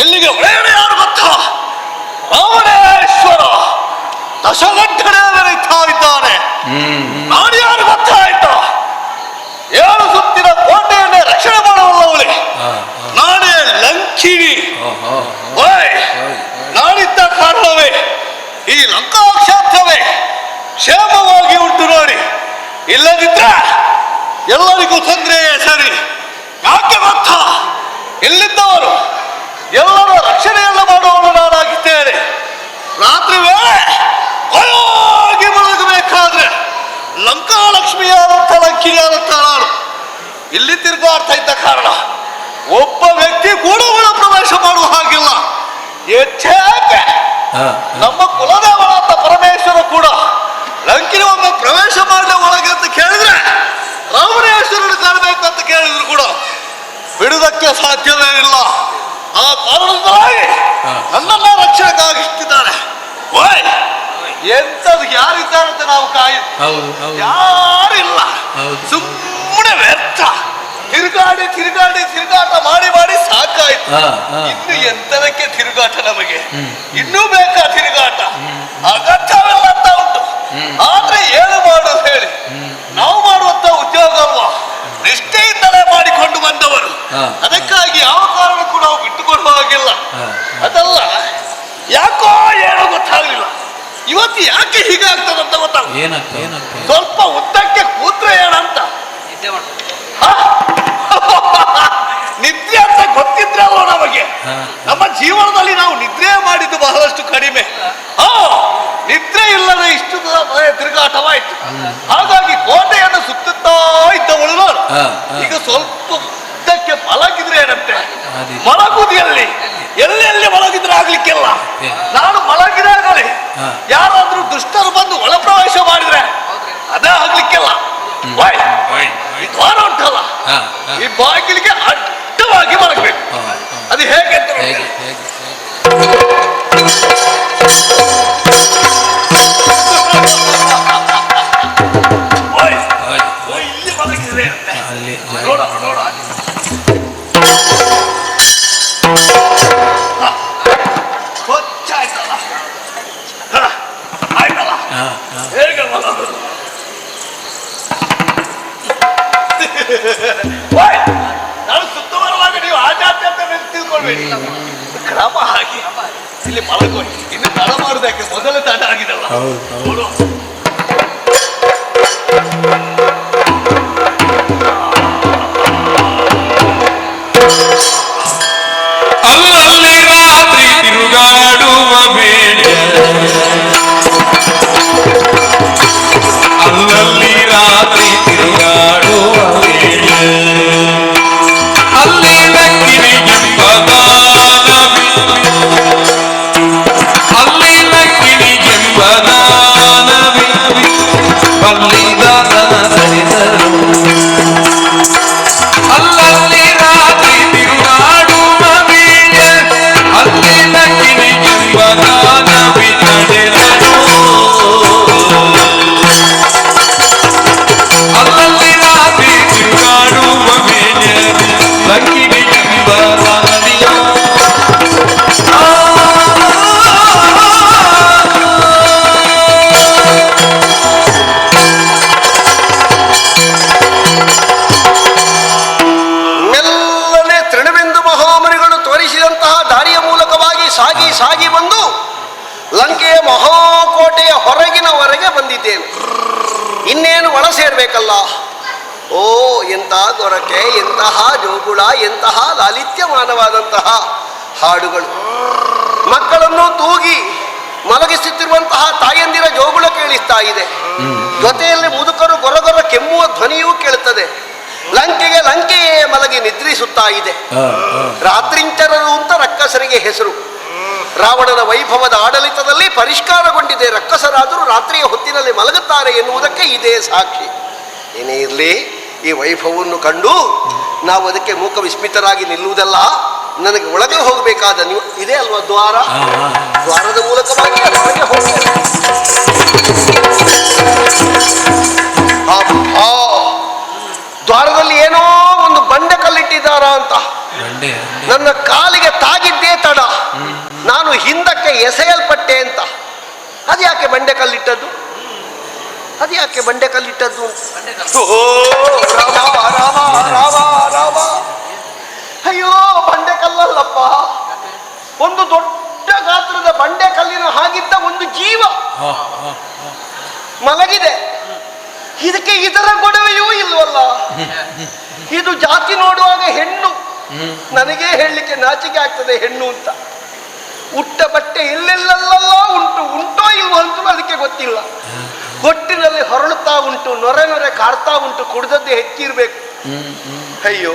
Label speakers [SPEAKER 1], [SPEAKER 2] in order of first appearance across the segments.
[SPEAKER 1] ಇಲ್ಲಿಗೆ ಒಳಗಡೆ ಯಾರು ಗೊತ್ತಾ? ರಾವಣೇಶ್ವರ ದಶಗಂಟೆ ನಡೀತಾ ಇದ್ದಾನೆ. ನಾನು ಯಾರು ಗೊತ್ತಾಯ್ತಾ? 7 ಸುತ್ತಿನ ಕೋಟೆಯನ್ನೇ ರಕ್ಷಣೆ ಮಾಡುವವಳೆ ನಾನೇ ಲಂಕಿಣಿ. ನಾನಿದ್ದ ಕಾರಣವೇ ಈ ಲಂಕಾ ಕ್ಷೇತ್ರವೇ ಕ್ಷೇಮವಾಗಿ ಉಂಟು ನೋಡಿ. ಇಲ್ಲದಿದ್ರೆ ಎಲ್ಲರಿಗೂ ತೊಂದರೆಯೇ ಸರಿ. ಯಾಕೆ ಗೊತ್ತಾ? ಇಲ್ಲಿದ್ದವರು ಎಲ್ಲರ ರಕ್ಷಣೆಯೆಲ್ಲ ಮಾಡುವವನು ನಾನಾಗಿದ್ದೇನೆ. ರಾತ್ರಿ ವೇಳೆ ಕೊಯೋಗಿ ಮಲಗಬೇಕಾದ್ರೆ ಲಂಕಾಲಕ್ಷ್ಮಿಯಾದಂಥ ಲಂಕಿಣಿಯಾದಂಥ ನಾನು ಇಲ್ಲಿ ತಿರುಗಾಡ್ತಾ ಇದ್ದ ಕಾರಣ ಒಬ್ಬ ವ್ಯಕ್ತಿ ಕೂಡ ಒಳ ಪ್ರವೇಶ ಮಾಡುವ ಹಾಗಿಲ್ಲ. ಹೆಚ್ಚಾಕೆ ನಮ್ಮ ಕುಲದೇವರಾದ ಪರಮೇಶ್ವರ ಕೂಡ ಲಂಕಿನಿ ಒಮ್ಮೆ ಪ್ರವೇಶ ಮಾಡಲೇ ಒಳಗೆ ಅಂತ ಕೇಳಿದ್ರೆ ರಾವಣೇಶ್ವರನ ಕಾಣಬೇಕು ಅಂತ ಕೇಳಿದ್ರು ಕೂಡ ಬಿಡುವುದಕ್ಕೆ ಸಾಧ್ಯವೇ ಇಲ್ಲ. ಆ ಕಾರಣದಿಂದಾಗಿ ನನ್ನನ್ನ ರಕ್ಷಣೆಗಾಗಿ ಇಷ್ಟಿದ್ದಾನೆ. ಓಯ್ ಎಂತದ್ದು ಯಾರಿದ್ದಾರಂತ ನಾವು ಯಾರಿಲ್ಲ. ಸುಮ್ಮನೆ ವ್ಯರ್ಥ ತಿರುಗಾಟ ಮಾಡಿ ಸಾಕಾಯ್ತು. ಇನ್ನು ಎಂತದಕ್ಕೆ ತಿರುಗಾಟ? ನಮಗೆ ಇನ್ನೂ ಬೇಕಾ ತಿರುಗಾಟ? ಅಗತ್ಯವೆಲ್ಲ ಅಂತ ಉಂಟು. ಆದ್ರೆ ಏನು ಮಾಡೋದು ಹೇಳಿ? ನಾವು ಮಾಡುವಂತ ಉದ್ಯೋಗ ಅಲ್ವಾ, ನಿಷ್ಠೆಯಿಂದಲೇ ಮಾಡಿಕೊಂಡು ಬಂದವರು. ಅದಕ್ಕಾಗಿ ಯಾವ ಕಾರಣಕ್ಕೂ ನಾವು ಬಿಟ್ಟುಕೊಡುವ ಹಾಗಿಲ್ಲ. ಅದಲ್ಲ, ಯಾಕೋ ಏನೋ ಗೊತ್ತಾಗ್ಲಿಲ್ಲ. ಇವತ್ತು ಯಾಕೆ ಹೀಗಾಗ್ತದಂತ ಗೊತ್ತಾಗ. ಸ್ವಲ್ಪ ಉದ್ದಕ್ಕೆ ಕೂತ್ರೆ ಏನಂತ ನಿದ್ರೆ ಅಂತ ಗೊತ್ತಿದ್ರೆ ಅಲ್ವ ನಮಗೆ. ನಮ್ಮ ಜೀವನದಲ್ಲಿ ನಾವು ನಿದ್ರೆ ಮಾಡಿದ್ದು ಬಹಳಷ್ಟು ಕಡಿಮೆ. ನಿದ್ರೆ ಇಲ್ಲದೆ ಇಷ್ಟು ತಿರುಗಾಟವಾಯ್ತು. ಹಾಗಾಗಿ ಕೋಟೆಯನ್ನು ಸುತ್ತುತ್ತಾ ಇದ್ದವಳು ನಾನು. ಈಗ ಸ್ವಲ್ಪ ಉದ್ದಕ್ಕೆ ಮಲಗಿದ್ರೆ ಏನಂತೆ? ಮಲಗುದು ಎಲ್ಲೆಲ್ಲಿ ಮಲಗಿದ್ರೆ ಆಗ್ಲಿಕ್ಕಿಲ್ಲ. ನಾನು ಮಲಗಿದಾಗಲೇ ಯಾರಾದ್ರೂ ದುಷ್ಟರು ಬಂದು ಒಳ ಪ್ರವೇಶ ಮಾಡಿದ್ರೆ ಅದೇ ಆಗ್ಲಿಕ್ಕಿಲ್ಲ. ಈ ದ್ವಾರ ಉಂಟಲ್ಲ, ಈ ಬಾಗಿಲಿಗೆ ಅಡ್ಡವಾಗಿ ಮಲಗಬೇಕು. ಅದು ಹೇಗೆ ಅಂತ ಇಲ್ಲಿ ಮಲಗಿದ್ರೆ ನೋಡ ಗೊತ್ತಾಯ್ತಲ್ಲ, ಆಯ್ತಲ್ಲ ಹೇಗೆ ಮಲಗೋದು? ನಾನು ಸುತ್ತುವರುವಾಗ ನೀವು ಆಚಾರ್ಯ ಅಂತ ತಿಳ್ಕೊಳ್ಬೇಡಿ. ಕ್ರಮ ಹಾಗೆ ಇಲ್ಲಿ ಮಲಗೋಡಿ. ಇನ್ನು ತಡ ಮಾಡುವುದಕ್ಕೆ ಮೊದಲು ತಡ ಆಗಿದಲ್ಲ.
[SPEAKER 2] ಸಾಗಿ ಬಂದು ಲಂಕೆಯ ಮಹಾಕೋಟೆಯ ಹೊರಗಿನವರೆಗೆ ಬಂದಿದ್ದೇನೆ. ಇನ್ನೇನು ಒಳ ಸೇರ್ಬೇಕಲ್ಲ. ಓ, ಎಂಥ ಗೊರಕೆ, ಎಂತಹ ಜೋಗುಳ, ಎಂತಹ ಲಾಲಿತ್ಯಮಾನವಾದಂತಹ ಹಾಡುಗಳು. ಮಕ್ಕಳನ್ನು ತೂಗಿ ಮಲಗಿಸುತ್ತಿರುವಂತಹ ತಾಯಂದಿರ ಜೋಗುಳ ಕೇಳಿಸ್ತಾ ಇದೆ. ಜೊತೆಯಲ್ಲಿ ಮುದುಕರು ಗೊರಗೊರ ಕೆಮ್ಮುವ ಧ್ವನಿಯೂ ಕೇಳುತ್ತದೆ. ಲಂಕೆಗೆ ಲಂಕೆಯೇ ಮಲಗಿ ನಿದ್ರಿಸುತ್ತಾ ಇದೆ. ರಾತ್ರಿಂಚರರು ಅಂತ ರಕ್ಕಸರಿಗೆ ಹೆಸರು. ರಾವಣನ ವೈಭವದ ಆಡಳಿತದಲ್ಲಿ ಪರಿಷ್ಕಾರಗೊಂಡಿದೆ. ರಕ್ಕಸರಾದರೂ ರಾತ್ರಿಯ ಹೊತ್ತಿನಲ್ಲಿ ಮಲಗುತ್ತಾರೆ ಎನ್ನುವುದಕ್ಕೆ ಇದೇ ಸಾಕ್ಷಿ. ಏನೇ ಇರಲಿ, ಈ ವೈಭವವನ್ನು ಕಂಡು ನಾವು ಅದಕ್ಕೆ ಮೂಕ ವಿಸ್ಮಿತರಾಗಿ ನಿಲ್ಲುವುದಲ್ಲ. ನನಗೆ ಒಳಗೆ ಹೋಗಬೇಕಾದ ನೀವು ಇದೇ ಅಲ್ವಾ ದ್ವಾರ. ದ್ವಾರದ ಮೂಲಕವಾಗಿ ಒಳಗೆ ಹೋಗ್ತೇನೆ. ದ್ವಾರದಲ್ಲಿ ಏನೋ ಒಂದು ಬಂಡೆ ಕಲ್ಲಿಟ್ಟಿದ್ದಾರ ಅಂತ ನನ್ನ ಕಾಲಿಗೆ ತಾಗಿದ್ದೇ ತಡ. ನಾನು ಹಿಂದಕ್ಕೆ ಎಸೆಯಲ್ಪಟ್ಟೆ ಅಂತ. ಅದ್ಯಾಕೆ ಬಂಡೆ ಕಲ್ಲಿಟ್ಟದ್ದು? ಅದ್ಯಾಕೆ ಬಂಡೆ ಕಲ್ಲಿಟ್ಟದ್ದು? ರಾಮ ರಾಮ ರಾಮ ರಾಮ. ಅಯ್ಯೋ, ಬಂಡೆ ಕಲ್ಲಲ್ಲಪ್ಪ, ಒಂದು ದೊಡ್ಡ ಗಾತ್ರದ ಬಂಡೆ ಕಲ್ಲಿನ ಹಾಗಿದ್ದ ಒಂದು ಜೀವ ಮಲಗಿದೆ. ಇದಕ್ಕೆ ಇದರ ಗೊಡವೆಯೂ ಇಲ್ವಲ್ಲ. ಇದು ಜಾತಿ ನೋಡುವಾಗ ಹೆಣ್ಣು. ನನಗೇ ಹೇಳಲಿಕ್ಕೆ ನಾಚಿಕೆ ಆಗ್ತದೆ ಹೆಣ್ಣು ಅಂತ. ಉಟ್ಟ ಬಟ್ಟೆ ಎಲ್ಲೆಲ್ಲೆಲ್ಲ ಉಂಟೋ ಇಲ್ವೋ ಅಂತೂ ಅದಕ್ಕೆ ಗೊತ್ತಿಲ್ಲ. ಹೊಟ್ಟಿನಲ್ಲಿ ಹೊರಳುತ್ತಾ ಉಂಟು, ನೊರೆ ನೊರೆ ಕಾಡ್ತಾ ಉಂಟು. ಕುಡ್ದದ್ದೇ ಹೆಚ್ಚಿರ್ಬೇಕು. ಅಯ್ಯೋ,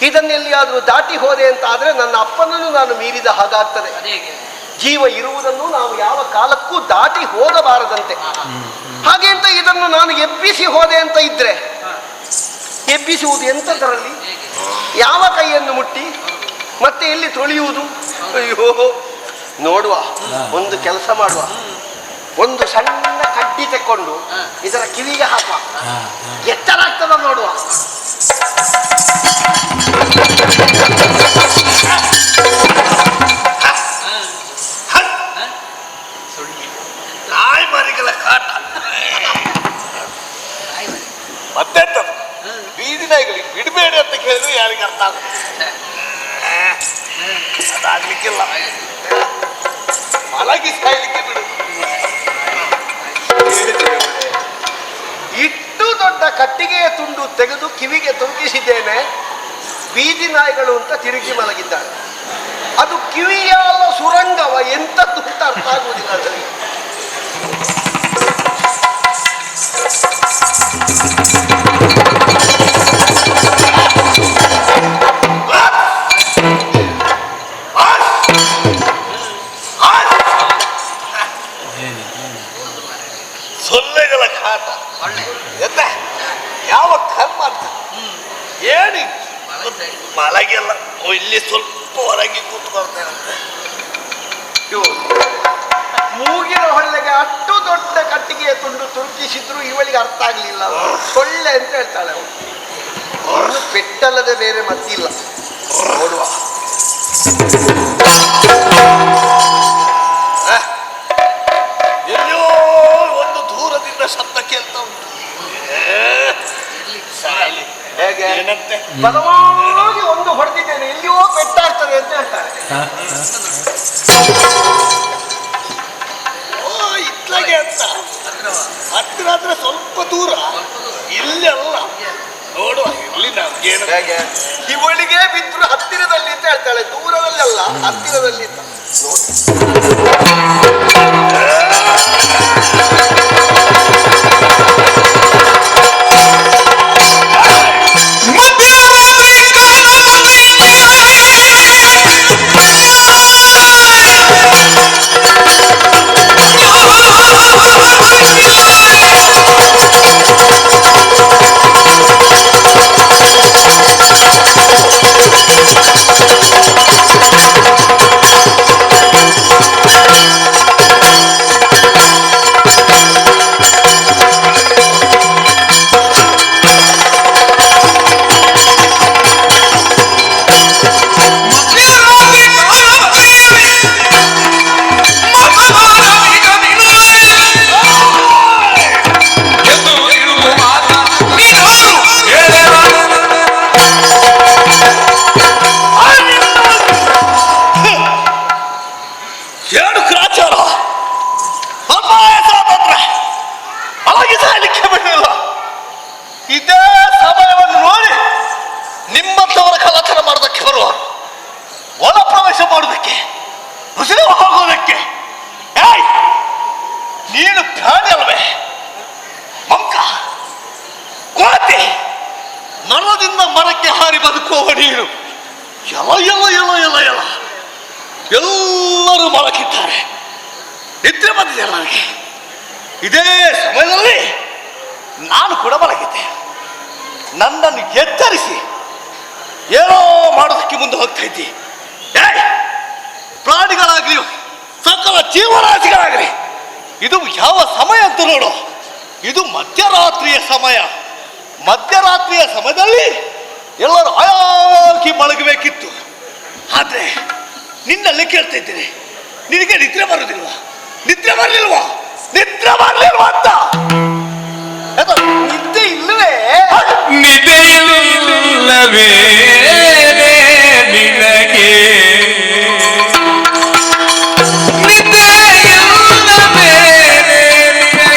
[SPEAKER 2] ಇದನ್ನೆಲ್ಲಿಯಾದರೂ ದಾಟಿ ಹೋದೆ ಅಂತ ಆದ್ರೆ ನನ್ನ ಅಪ್ಪನನ್ನು ನಾನು ಮೀರಿದ ಹಾಗಾಗ್ತದೆ. ಜೀವ ಇರುವುದನ್ನು ನಾವು ಯಾವ ಕಾಲಕ್ಕೂ ದಾಟಿ ಹೋಗಬಾರದಂತೆ. ಹಾಗೆ ಅಂತ ಇದನ್ನು ನಾನು ಎಬ್ಬಿಸಿ ಹೋದೆ ಅಂತ ಇದ್ರೆ, ಎಬ್ಬಿಸುವುದು ಎಂಥದರಲ್ಲಿ? ಯಾವ ಕೈಯನ್ನು ಮುಟ್ಟಿ ಮತ್ತೆ ಎಲ್ಲಿ ತೊಳೆಯುವುದು? ಅಯ್ಯೋ, ನೋಡುವ, ಒಂದು ಕೆಲಸ ಮಾಡುವ. ಒಂದು ಸಣ್ಣ ಕಡ್ಡಿ ತೆಕ್ಕೊಂಡು ಇದರ ಕಿವಿಗೆ ಹಾಕುವ. ಎತ್ತರ ಆಗ್ತದ ನೋಡುವ.
[SPEAKER 1] ನಾಯಿ ಮರಿಗಳ ಕಾಟ. ಮತ್ತೆ ಬೀದಿ ನಾಯಿಗಳಿಗೆ ಬಿಡಬೇಡಿ ಅಂತ ಕೇಳಿದ್ರೆ ಯಾರಿಗೆ ಅರ್ಥ ಆಗುತ್ತೆ? ಅದಾಗ್ಲಿಕ್ಕಿಲ್ಲ. ಮಲಗಿ ಸಾಯ್ಲಿಕ್ಕೆ ಬಿಡು.
[SPEAKER 2] ಇಷ್ಟು ದೊಡ್ಡ ಕಟ್ಟಿಗೆಯ ತುಂಡು ತೆಗೆದು ಕಿವಿಗೆ ತುರುಕಿಸಿದ್ದೇನೆ. ಬೀದಿ ನಾಯಿಗಳು ಅಂತ ತಿರುಗಿ ಮಲಗಿದ್ದಾಳೆ. ಅದು ಕಿವಿಯ ಸುರಂಗವ ಎಂತದ್ದು ಅಂತ ಅರ್ಥ ಆಗುವುದಿಲ್ಲ ಅದರಲ್ಲಿ.
[SPEAKER 1] ಸೊಳ್ಳೆಗಳ ಕಾಟ. ಯಾವ ಕರ್ಮ ಅಂತ ಹೇಳಿ ಮಲಗೆಲ್ಲ ಇಲ್ಲಿ ಸ್ವಲ್ಪ ಹೊರಗೆ ಕೂತ್ಕೊಳ್ತೇನಂತೆ.
[SPEAKER 2] ಮೂಗಿನ ಹೊಳ್ಳೆಗೆ ಅಷ್ಟು ದೊಡ್ಡ ಕಟ್ಟಿಗೆಯ ತುಂಡು ತುರುಕಿಸಿದ್ರು ಇವಳಿಗೆ ಅರ್ಥ ಆಗ್ಲಿಲ್ಲ. ಸೊಳ್ಳೆ ಅಂತ ಹೇಳ್ತಾಳೆ ಅವಳು. ಪೆಟ್ಟಲ್ಲದೆ ಬೇರೆ ಮತ್ತಿಲ್ಲ. ನೋಡುವ.
[SPEAKER 1] ಎಲ್ಲೋ ಒಂದು ದೂರದಿಂದ ಶಬ್ದ ಕೇಳ್ತಾ ಉಂಟು.
[SPEAKER 2] ಹೇಗೆ
[SPEAKER 1] ಏನಂತೆ?
[SPEAKER 2] ಬಲವಾಗಿ ಒಂದು ಹೊಡೆದಿದ್ದೇನೆ, ಎಲ್ಲಿಯೋ ಪೆಟ್ಟಾಗ್ತದೆ ಅಂತ ಹೇಳ್ತಾರೆ.
[SPEAKER 1] ಇತ್ಲಾಗೆ ಅಂತ ಹತ್ತಿರ ಆದ್ರೆ ಸ್ವಲ್ಪ ದೂರ, ಇಲ್ಲಿ ಅಲ್ಲ. ನೋಡುವ, ಇಲ್ಲಿ ನಮ್ಗೇನು.
[SPEAKER 2] ಹೇಗೆ ಇವಳಿಗೆ ಬಿದ್ರು ಹತ್ತಿರದಲ್ಲಿ ಅಂತ ಹೇಳ್ತಾಳೆ. ದೂರದಲ್ಲಿ ಅಲ್ಲ, ಹತ್ತಿರದಲ್ಲಿ ಅಂತ.
[SPEAKER 1] ನಿಮ್ಮಂತವರ ಕಳ್ಳತನ ಮಾಡೋದಕ್ಕೆ ಬರುವರು, ಒಳ ಪ್ರವೇಶ ಮಾಡೋದಕ್ಕೆ, ಉಸಿರು ಹೋಗೋದಕ್ಕೆ. ಏಯ್, ನೀನು ಪ್ರಾಣಿ ಅಲ್ವೇ? ಮಂಕ, ಕೋತಿ, ಮರದಿಂದ ಮರಕ್ಕೆ ಹಾರಿ ಬದುಕುವ ನೀನು. ಎಲ ಎಲ ಎಲ ಎಲ ಎಲ ಎಲ್ಲರೂ ಮಲಗಿದ್ದಾರೆ. ನಿದ್ರೆ ಬಂದಿದೆ ನನಗೆ. ಇದೇ ಸಮಯದಲ್ಲಿ ನಾನು ಕೂಡ ಮಲಗಿದ್ದೆ. ನನ್ನನ್ನು ಎಚ್ಚರಿಸಿ ಏನೋ ಮಾಡೋದಕ್ಕೆ ಮುಂದೆ ಹೋಗ್ತಾ ಇದ್ದಿ. ಪ್ರಾಣಿಗಳಾಗಲಿ ಸಕಲ ಜೀವರಾಶಿಗಳಾಗಲಿ, ಇದು ಯಾವ ಸಮಯ ಅಂತ ನೋಡು. ಇದು ಮಧ್ಯರಾತ್ರಿಯ ಸಮಯ. ಮಧ್ಯರಾತ್ರಿಯ ಸಮಯದಲ್ಲಿ ಎಲ್ಲರೂ ಆಯಾಗಿ ಮಲಗಬೇಕಿತ್ತು. ಆದ್ರೆ ನಿನ್ನಲ್ಲಿ ಕೇಳ್ತಾ ಇದ್ದೀನಿ, ನಿನಗೆ ನಿದ್ರೆ ಬರುವುದಿಲ್ವಾ? ನಿದ್ರೆ ಬರಲಿಲ್ವಾ? ನಿದ್ರೆ ಬರಲಿಲ್ವಾ ಅಂತ?
[SPEAKER 2] ನಿದ್ದೆ ಇಲ್ಲವೇ?
[SPEAKER 3] ನಿದ್ದೆ ಇಲ್ಲವೇ ನಿನಗೆ? ನಿದ್ದೆ ಇಲ್ಲವೇ ನಿನಗೆ?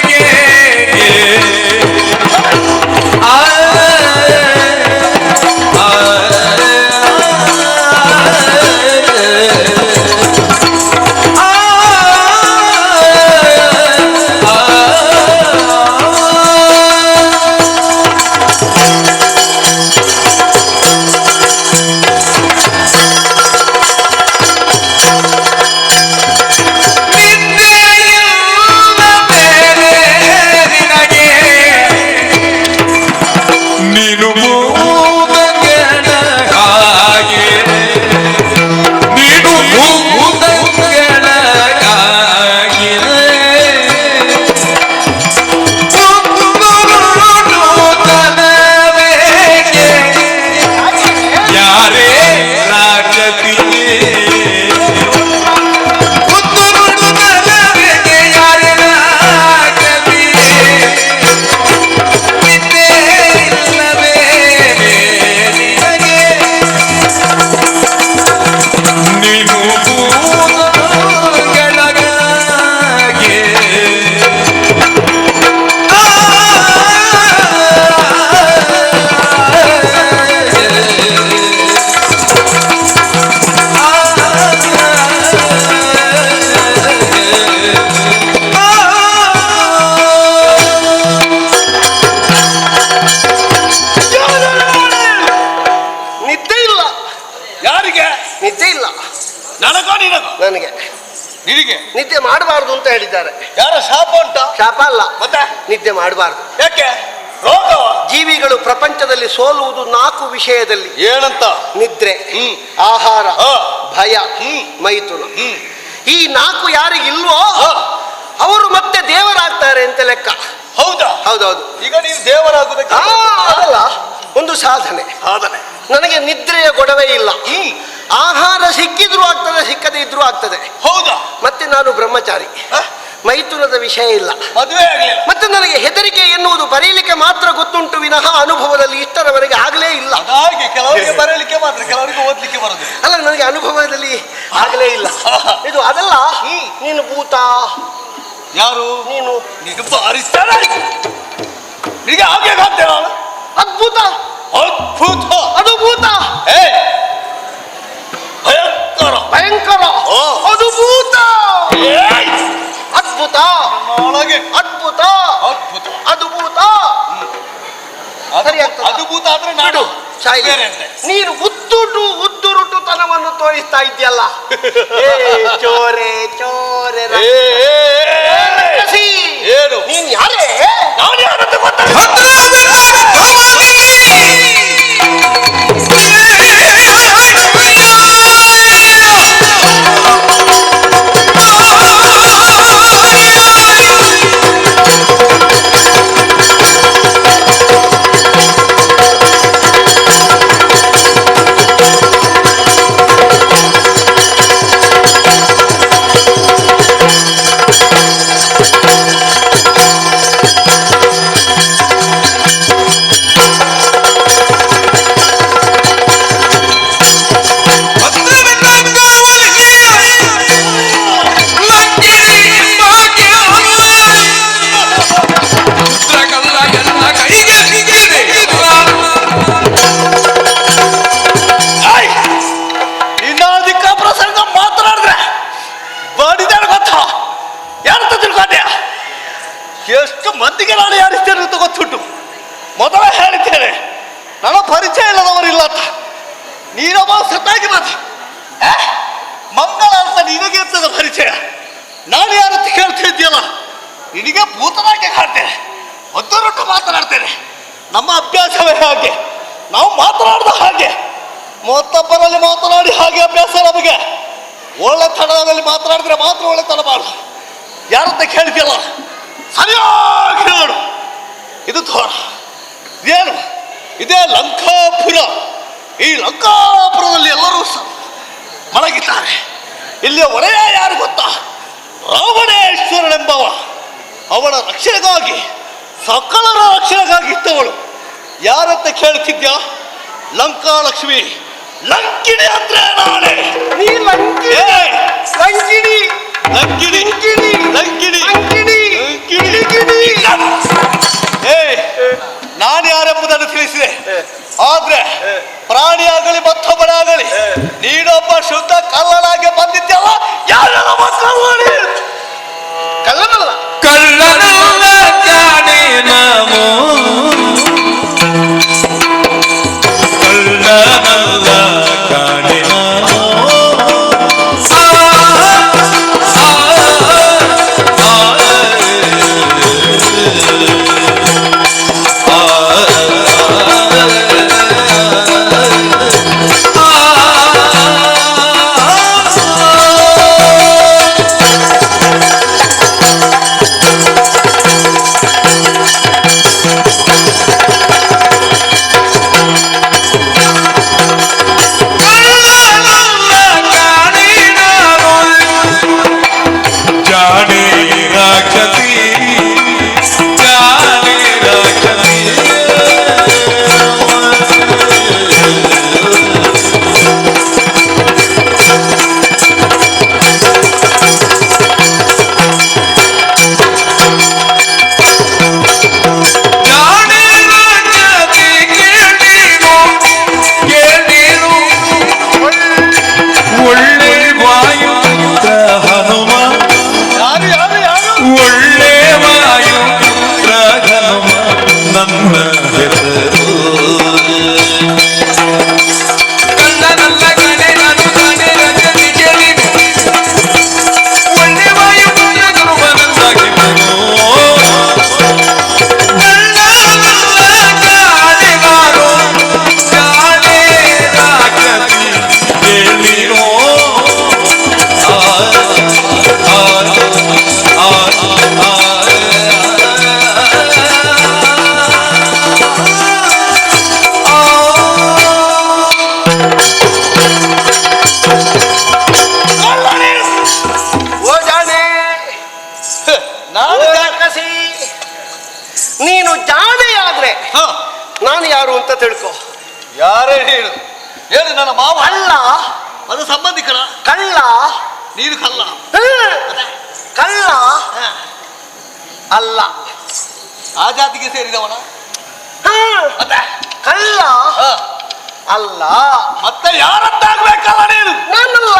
[SPEAKER 2] ನನಗೆ
[SPEAKER 1] ನಿನಗೆ
[SPEAKER 2] ನಿದ್ದೆ ಮಾಡಬಾರ್ದು ಅಂತ ಹೇಳಿದ್ದಾರೆ.
[SPEAKER 1] ಯಾರ ಶಾಪ ಉಂಟ?
[SPEAKER 2] ಶಾಪ ಅಲ್ಲ,
[SPEAKER 1] ಮತ್ತೆ
[SPEAKER 2] ನಿದ್ದೆ ಮಾಡಬಾರ್ದು.
[SPEAKER 1] ಯಾಕೆ? ರೋಗವ?
[SPEAKER 2] ಜೀವಿಗಳು ಪ್ರಪಂಚದಲ್ಲಿ ಸೋಲುವುದು 4 ವಿಷಯದಲ್ಲಿ.
[SPEAKER 1] ಏನಂತ?
[SPEAKER 2] ನಿದ್ರೆ, ಆಹಾರ, ಭಯ, ಮೈಥುನ. ಈ 4 ಯಾರಿಗಿಲ್ವೋ ಅವರು ಮತ್ತೆ ದೇವರಾಗ್ತಾರೆ ಅಂತ ಲೆಕ್ಕ.
[SPEAKER 1] ಹೌದಾ?
[SPEAKER 2] ಹೌದೌದು.
[SPEAKER 1] ಈಗ ನೀವು ದೇವರಾಗುವುದಕ್ಕೆ
[SPEAKER 2] ಅದಲ್ಲ, ಒಂದು ಸಾಧನೆ. ನನಗೆ ನಿದ್ರೆಯ ಗೊಡವೆ ಇಲ್ಲ. ಆಹಾರ ಸಿಕ್ಕಿದ್ರೂ ಆಗ್ತದೆ, ಸಿಕ್ಕದೇ ಇದ್ರೂ ಆಗ್ತದೆ.
[SPEAKER 1] ಹೌದಾ?
[SPEAKER 2] ಮತ್ತೆ ನಾನು ಬ್ರಹ್ಮಚಾರಿ. ಮೈಥುನದ ವಿಷಯ ಇಲ್ಲ,
[SPEAKER 1] ಮದುವೆ ಆಗಲಿಲ್ಲ.
[SPEAKER 2] ಮತ್ತೆ ನನಗೆ ಹೆದರಿಕೆ ಎನ್ನುವುದು ಬರೀಲಿಕ್ಕೆ ಮಾತ್ರ ಗೊತ್ತುಂಟು ವಿನಃ ಅನುಭವದಲ್ಲಿ ಇಷ್ಟರವರೆಗೆ ಆಗಲೇ ಇಲ್ಲ.
[SPEAKER 1] ಹಾಗೆ ಕೆಲವರಿಗೆ ಬರೀಲಿಕ್ಕೆ ಮಾತ್ರ, ಕೆಲವರಿಗೆ ಓದ್ಲಿಕ್ಕೆ ಬರೋದು
[SPEAKER 2] ಅಲ್ಲ, ನನಗೆ ಅನುಭವದಲ್ಲಿ ಆಗಲೇ ಇಲ್ಲ. ಇದು ಅದಲ್ಲ, ನೀನು ಭೂತ.
[SPEAKER 1] ಯಾರು
[SPEAKER 2] ನೀನು?
[SPEAKER 1] ನೀನು ಬಾರಿ ನಿನಗೆ ಹಾಗೆ ಕಾಣ್ತೇನೆ ನಾನು.
[SPEAKER 2] ಅದ್ಭುತ,
[SPEAKER 1] ಅದ್ಭುತ,
[SPEAKER 2] ಅದು ಭೂತ.
[SPEAKER 1] ಭಯಂಕರ,
[SPEAKER 2] ಭಯಂಕರ, ಅದು ಭೂತ. ಅದ್ಭುತ, ಅದ್ಭುತ,
[SPEAKER 1] ಅದ್ಭುತ,
[SPEAKER 2] ಅದು ಭೂತ.
[SPEAKER 1] ಅದ್ಭುತ ಆದ್ರೆ ನಾಡು
[SPEAKER 2] ನೀನು ಉದ್ದುರುಟು ತನವನ್ನು ತೋರಿಸ್ತಾ ಇದೆಯಲ್ಲ. ಚೋರೆ ಚೋರೆ
[SPEAKER 1] ಏನು?
[SPEAKER 2] ನೀನ್ ಯಾರೇ?
[SPEAKER 1] ನಾನು ಯಾರಂತ ಗೊತ್ತಾಗ ಸತ್ತಾಗಿ ಮಾತು ಮಂಗಳ ಅಂತ ನಿನಗೆ ಇರ್ತದ ಪರಿಚಯ. ನಾನು ಯಾರತ್ತ ಕೇಳ್ತಿದ್ಯಲ್ಲ, ನಿನಗೆ ಭೂತನಾಗೆ ಕಾಡ್ತೇನೆ, ಒತ್ತರೊಟ್ಟು ಮಾತನಾಡ್ತೇನೆ. ನಮ್ಮ ಅಭ್ಯಾಸವೇ ಹಾಗೆ, ನಾವು ಮಾತನಾಡ್ದ ಹಾಗೆ, ಮತ್ತೊಬ್ಬರಲ್ಲಿ ಮಾತನಾಡಿ ಹಾಗೆ ಅಭ್ಯಾಸ ನಮಗೆ. ಒಳ್ಳೆತನದಲ್ಲಿ ಮಾತನಾಡಿದ್ರೆ ಮಾತ್ರ ಒಳ್ಳೆತನ ಮಾಡು. ಯಾರತ್ತ ಕೇಳ್ತಿಯಲ್ಲ ಸರಿಯಾಗಿ ನೋಡು. ಇದು ತೋರ ಇದೇನು, ಇದೇ ಲಂಕಾಪುರ. ಈ ಲಂಕಾಪುರದಲ್ಲಿ ಎಲ್ಲರೂ ಮಲಗಿದ್ದಾರೆ. ಇಲ್ಲಿ ಒಡೆಯ ಯಾರು ಗೊತ್ತಾ? ರಾವಣೇಶ್ವರನೆಂಬವ. ಅವಳ ರಕ್ಷಣೆಗಾಗಿ, ಸಕಲರ ರಕ್ಷಣೆಗಾಗಿ ಇದ್ದವಳು. ಯಾರಂತ ಕೇಳ್ತಿದ್ಯಾ? ಲಂಕಾಲಕ್ಷ್ಮಿ, ಲಂಕಿಣಿ ಅಂದ್ರೆ ನಾನೇ.
[SPEAKER 2] ನೀ ಲಂಕಿಣಿ, ಲಂಕಿಣಿ,
[SPEAKER 1] ಲಂಕಿಣಿ, ಲಂಕಿಣಿ,
[SPEAKER 2] ಲಂಕಿಣಿ.
[SPEAKER 1] ನಾನು ಯಾರೆಂಬುದನ್ನು ತಿಳಿಸಿದೆ. ಆದ್ರೆ ಪ್ರಾಣಿಯಾಗಲಿ ಮತ್ತೊಬ್ಬನಾಗಲಿ, ನೀನೊಬ್ಬ ಶುದ್ಧ ಕಳ್ಳನಾಗಿ ಬಂದಿದ್ದಲ್ಲ. ಯಾರೆಲ್ಲ ಕಳ್ಳನಿ?
[SPEAKER 2] ಕಳ್ಳನಲ್ಲ,
[SPEAKER 3] ಕಳ್ಳನಲ್ಲ ಕಾಣೆ ನಾವು, ಕಳ್ಳನಲ್ಲ ಕಾಣೆ ನಾವು.
[SPEAKER 2] ನೀನು ಜಾಣೆಯಾದ್ರೆ ನಾನು ಯಾರು ಅಂತ ತಿಳ್ಕೊ.
[SPEAKER 1] ಯಾರೇ ಹೇಳು, ಹೇಳು. ನನ್ನ ಮಾವ
[SPEAKER 2] ಅಲ್ಲ,
[SPEAKER 1] ಅದು ಸಂಬಂಧಿಕರ.
[SPEAKER 2] ಕಳ್ಳ.
[SPEAKER 1] ನೀನು ಕಳ್ಳ.
[SPEAKER 2] ಕಳ್ಳ ಅಲ್ಲ,
[SPEAKER 1] ಆ ಜಾತಿಗೆ ಸೇರಿದವನ.
[SPEAKER 2] ಕಳ್ಳ ಅಲ್ಲ,
[SPEAKER 1] ಮತ್ತೆ ಯಾರದ್ದಾಗ್ಬೇಕಲ್ಲ ನೀನು?
[SPEAKER 2] ನಾನಲ್ಲ.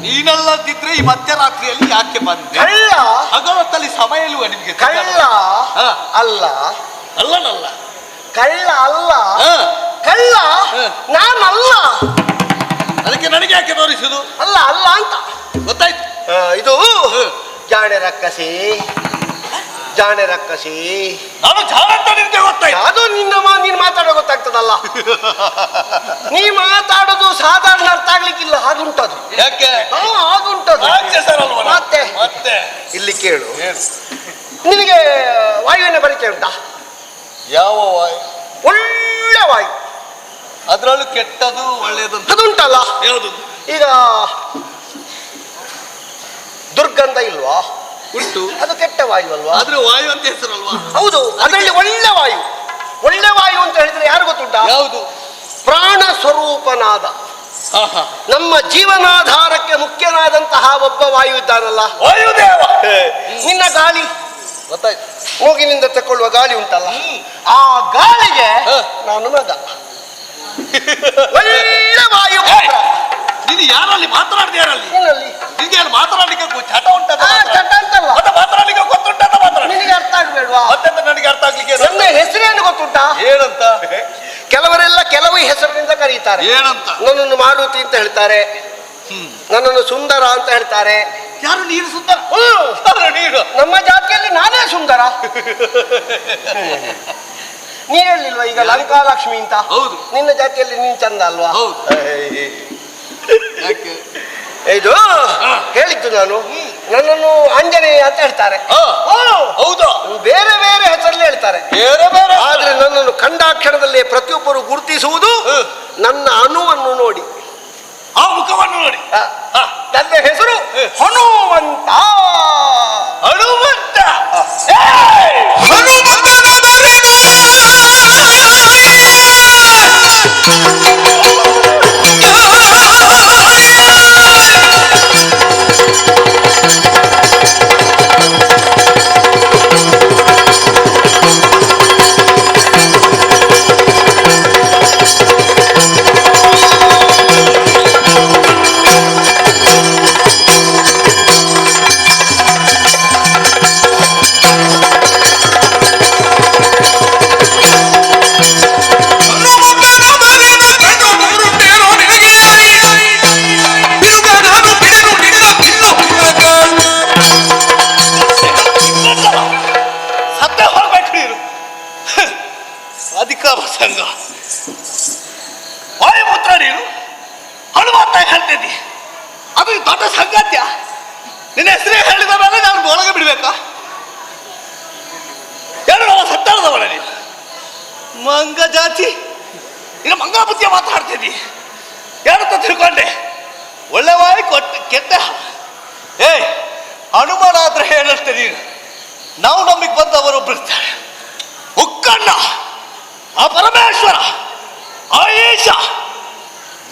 [SPEAKER 1] ನೀನಲ್ಲದಿದ್ರೆ ಈ ಮಧ್ಯರಾತ್ರಿಯಲ್ಲಿ ಯಾಕೆ ಬಂದೆ?
[SPEAKER 2] ಕಳ್ಳ
[SPEAKER 1] ಹಗಲೊತ್ತಲ್ಲಿ ಸಮಯ ಇಲ್ವ ನಿಮ್ಗೆ?
[SPEAKER 2] ಕಳ್ಳ ಅಲ್ಲ,
[SPEAKER 1] ಅಲ್ಲನಲ್ಲ,
[SPEAKER 2] ಕಳ್ಳ ಅಲ್ಲ, ಕಳ್ಳ ನಾನಲ್ಲ.
[SPEAKER 1] ಅದಕ್ಕೆ ನನಗೆ ಯಾಕೆ ತೋರಿಸುದು?
[SPEAKER 2] ಅಲ್ಲ ಅಲ್ಲ ಅಂತ
[SPEAKER 1] ಗೊತ್ತಾಯ್ತು.
[SPEAKER 2] ಇದು ಜಾಣೆ ರಕ್ಕಸಿ, ಜಾಣೆ ರಕ್ಕಸಿ.
[SPEAKER 1] ನಾನು ಜಾಣ ಅಂತ ನಿನ್ಗೆ ಗೊತ್ತಾಯ್ತು.
[SPEAKER 2] ಅದು ನೀನು ಮಾತಾಡೋ ಗೊತ್ತಾಗ್ತದಲ್ಲ. ನೀ ಮಾತಾಡೋದು ಸಾಧಾರಣ ಅರ್ಥ ಆಗ್ಲಿಕ್ಕಿಲ್ಲ, ಹಾಗುಂಟದು.
[SPEAKER 1] ಯಾಕೆ?
[SPEAKER 2] ಹಾಗುಂಟದು. ಮತ್ತೆ
[SPEAKER 1] ಮತ್ತೆ
[SPEAKER 2] ಇಲ್ಲಿ ಕೇಳು, ನಿನಗೆ ವಾಯುವಿನ ಪರಿಚಯ ಉಂಟಾ?
[SPEAKER 1] ಯಾವ ವಾಯು?
[SPEAKER 2] ಒಳ್ಳೆ ವಾಯು.
[SPEAKER 1] ಅದ್ರಲ್ಲೂ ಕೆಟ್ಟದು ಒಳ್ಳೆಯದು
[SPEAKER 2] ಅದುಂಟಲ್ಲ.
[SPEAKER 1] ಯಾವುದು?
[SPEAKER 2] ಈಗ ದುರ್ಗಂಧ ಇಲ್ವಾ?
[SPEAKER 1] ಉಂಟು.
[SPEAKER 2] ಅದು ಕೆಟ್ಟ ವಾಯು ಅಲ್ವಾ?
[SPEAKER 1] ಆದ್ರೆ ವಾಯು ಅಂತ ಹೆಸರಲ್ವಾ?
[SPEAKER 2] ಹೌದು, ಅದರಲ್ಲಿ ಒಳ್ಳೆ ವಾಯು. ಒಳ್ಳೆ ವಾಯು ಅಂತ ಹೇಳಿದ್ರೆ ಯಾರು ಗೊತ್ತುಂಟಾ?
[SPEAKER 1] ಯಾವುದು?
[SPEAKER 2] ಪ್ರಾಣ ಸ್ವರೂಪನಾದ, ನಮ್ಮ ಜೀವನಾಧಾರಕ್ಕೆ ಮುಖ್ಯನಾದಂತಹ ಒಬ್ಬ ವಾಯು ಇದ್ದಾನಲ್ಲ,
[SPEAKER 1] ವಾಯುದೇವ.
[SPEAKER 2] ನಿನ್ನ ಗಾಳಿ
[SPEAKER 1] ಗೊತ್ತಾಯ್ತು.
[SPEAKER 2] ಮೂಗಿನಿಂದ ತಕೊಳ್ಳುವ ಗಾಳಿ ಉಂಟಲ್ಲ, ಆ ಗಾಳಿಗೆ ನಾನು ಮಗ. ಒಳ್ಳೆ ವಾಯು.
[SPEAKER 1] ನೀನು ಯಾರಲ್ಲಿ ಮಾತನಾಡ್ದೆ? ಯಾರಲ್ಲಿ? ನಿನ್ಗೆ ಯಾರು ಮಾತನಾಡ್ಲಿಕ್ಕೆ ಚಟ ಉಂಟದ?
[SPEAKER 2] ಚಟ ಅಂತಲ್ಲ,
[SPEAKER 1] ಮತ್ತೆ ಮಾತನಾಡ್ಲಿಕ್ಕೆ ಗೊತ್ತುಂಟದ?
[SPEAKER 2] ನಿನಗೆ ಅರ್ಥ ಆಗ್ಬೇಡ್ವಾ?
[SPEAKER 1] ಮತ್ತೆ ನನಗೆ ಅರ್ಥ ಆಗ್ಲಿಕ್ಕೆ
[SPEAKER 2] ನನ್ನ ಹೆಸರೇನು ಗೊತ್ತುಂಟಾ?
[SPEAKER 1] ಏನಂತ?
[SPEAKER 2] ಕೆಲವರೆಲ್ಲ ಕೆಲವು ಹೆಸರಿನಿಂದ ಕರೀತಾರೆ.
[SPEAKER 1] ಏನಂತ?
[SPEAKER 2] ನನ್ನನ್ನು ಮಾರುತಿ ಅಂತ ಹೇಳ್ತಾರೆ, ನನ್ನನ್ನು ಸುಂದರ ಅಂತ ಹೇಳ್ತಾರೆ.
[SPEAKER 1] ಯಾರು ನೀನು ಸುಂದರ? ನೀನು
[SPEAKER 2] ನಮ್ಮ ಜಾತಿಯಲ್ಲಿ ನಾನೇ ಸುಂದರ. ನೀ ಹೇಳಿಲ್ವಾ ಈಗ ಲಂಕಾಲಕ್ಷ್ಮಿ ಅಂತ?
[SPEAKER 1] ಹೌದು.
[SPEAKER 2] ನಿನ್ನ ಜಾತಿಯಲ್ಲಿ ನೀನ್ ಚಂದ ಅಲ್ವಾ?
[SPEAKER 1] ಹೌದು. ಯಾಕೆ
[SPEAKER 2] ಇದು ಹೇಳಿದ್ದು ನಾನು. ನನ್ನನ್ನು ಆಂಜನೇಯ ಅಂತ ಹೇಳ್ತಾರೆ.
[SPEAKER 1] ಹೌದಾ?
[SPEAKER 2] ಬೇರೆ ಬೇರೆ ಹೆಸರಲ್ಲಿ ಹೇಳ್ತಾರೆ.
[SPEAKER 1] ಬೇರೆ ಬೇರೆ.
[SPEAKER 2] ಆದ್ರೆ ನನ್ನನ್ನು ಕಂಡಾಕ್ಷಣದಲ್ಲಿ ಪ್ರತಿಯೊಬ್ಬರು ಗುರುತಿಸುವುದು ನನ್ನ ಅಣುವನ್ನು ನೋಡಿ,
[SPEAKER 1] ಆ ಮುಖವನ್ನು ನೋಡಿ.
[SPEAKER 2] ನನ್ನ ಹೆಸರು ಹನುಮಂತ.
[SPEAKER 1] ಹನುಮಂತ. ಅಧಿಕಾರ ಸಂಘ ವಾಯುಪುತ್ರ ನೀನು ಹನುಮಂತ ಹೇಳ್ತಿದ್ದಿ, ಅದು ದೊಡ್ಡ ಸಂಗತ್ಯ. ನಿನ್ನ ಹೆಸರೇ ಹೇಳಿದ ಮೇಲೆ ನಾನು ಒಳಗೆ ಬಿಡ್ಬೇಕಾ? ಏನು ನಾವು ಸತ್ತಾಳದವಳ ನೀನು ಮಂಗ ಜಾತಿ, ಇನ್ನು ಮಂಗ ಬುದ್ಧಿಯ ಮಾತಾಡ್ತಿದ್ದಿ. ಏನಂತ ತಿಳ್ಕೊಂಡೆ? ಒಳ್ಳೆ ವಾಯಿ ಕೊಟ್ಟು ಕೆಟ್ಟ. ಹನುಮಾನ ಆದ್ರೆ ಹೇಳಷ್ಟೇ ನೀನು. ನಾವು ನಮಗೆ ಬಂದವರೊಬ್ರು ಇರ್ತಾರೆ, ಉಕ್ಕಣ್ಣ, ಆ ಪರಮೇಶ್ವರ, ಆ ಈಶ,